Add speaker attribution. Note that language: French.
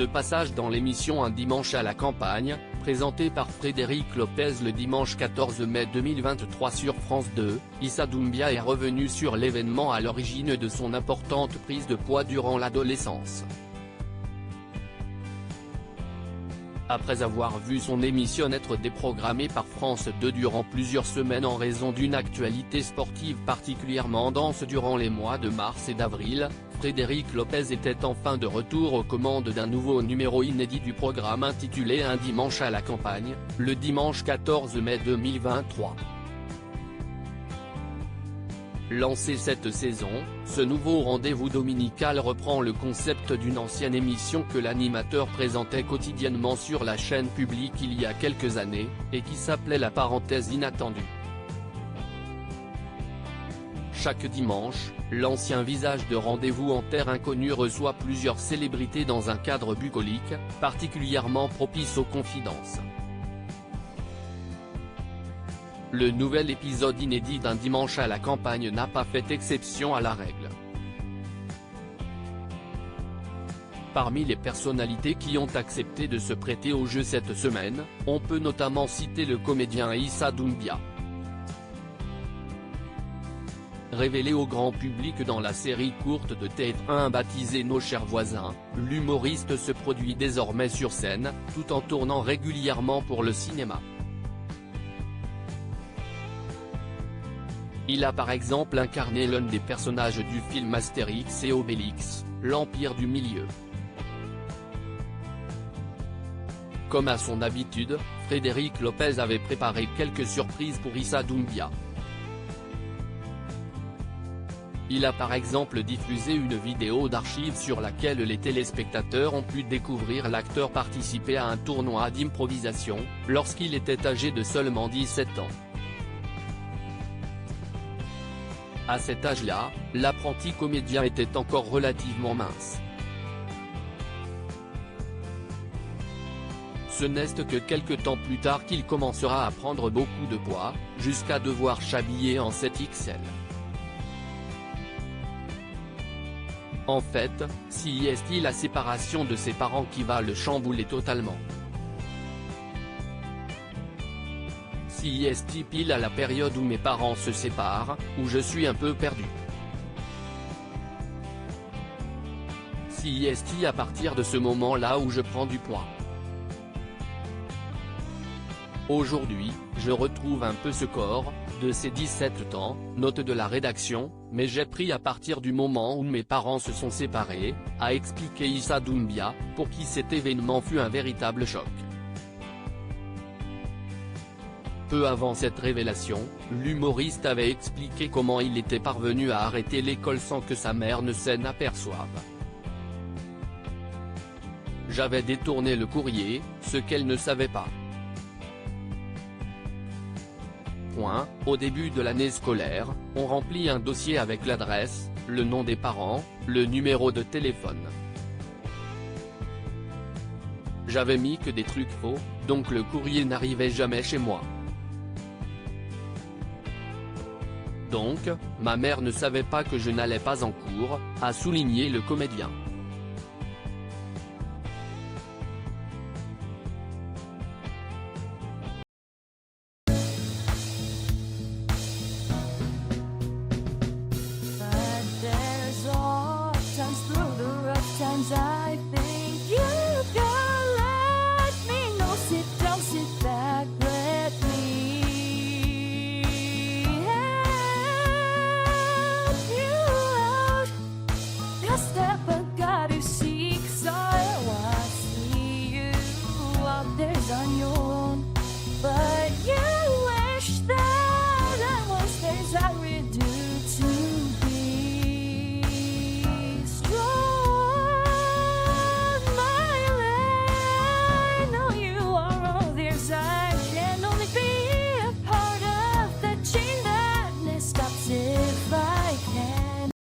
Speaker 1: De passage dans l'émission Un dimanche à la campagne, présentée par Frédéric Lopez le dimanche 14 mai 2023 sur France 2, Issa Doumbia est revenu sur l'événement à l'origine de son importante prise de poids durant l'adolescence. Après avoir vu son émission être déprogrammée par France 2 durant plusieurs semaines en raison d'une actualité sportive particulièrement dense durant les mois de mars et d'avril, Frédéric Lopez était enfin de retour aux commandes d'un nouveau numéro inédit du programme intitulé Un dimanche à la campagne, le dimanche 14 mai 2023. Lancé cette saison, ce nouveau rendez-vous dominical reprend le concept d'une ancienne émission que l'animateur présentait quotidiennement sur la chaîne publique il y a quelques années, et qui s'appelait La parenthèse inattendue. Chaque dimanche, l'ancien visage de Rendez-vous en terre inconnue reçoit plusieurs célébrités dans un cadre bucolique, particulièrement propice aux confidences. Le nouvel épisode inédit d'Un dimanche à la campagne n'a pas fait exception à la règle. Parmi les personnalités qui ont accepté de se prêter au jeu cette semaine, on peut notamment citer le comédien Issa Doumbia. Révélé au grand public dans la série courte de TF1 baptisée Nos chers voisins, l'humoriste se produit désormais sur scène, tout en tournant régulièrement pour le cinéma. Il a par exemple incarné l'un des personnages du film Astérix et Obélix, l'Empire du Milieu. Comme à son habitude, Frédéric Lopez avait préparé quelques surprises pour Issa Doumbia. Il a par exemple diffusé une vidéo d'archives sur laquelle les téléspectateurs ont pu découvrir l'acteur participer à un tournoi d'improvisation, lorsqu'il était âgé de seulement 17 ans. À cet âge-là, l'apprenti comédien était encore relativement mince. Ce n'est que quelques temps plus tard qu'il commencera à prendre beaucoup de poids, jusqu'à devoir s'habiller en 7XL. En fait, si est-il la séparation de ses parents qui va le chambouler totalement. Si est-il pile à la période où mes parents se séparent, où je suis un peu perdu. Si est-il à partir de ce moment-là où je prends du poids. Aujourd'hui, je retrouve un peu ce corps, de ces 17 ans, note de la rédaction, mais j'ai pris à partir du moment où mes parents se sont séparés, a expliqué Issa Doumbia, pour qui cet événement fut un véritable choc. Peu avant cette révélation, l'humoriste avait expliqué comment il était parvenu à arrêter l'école sans que sa mère ne s'en aperçoive. J'avais détourné le courrier, ce qu'elle ne savait pas. Au début de l'année scolaire, on remplit un dossier avec l'adresse, le nom des parents, le numéro de téléphone. J'avais mis que des trucs faux, donc le courrier n'arrivait jamais chez moi. Donc, ma mère ne savait pas que je n'allais pas en cours, a souligné le comédien.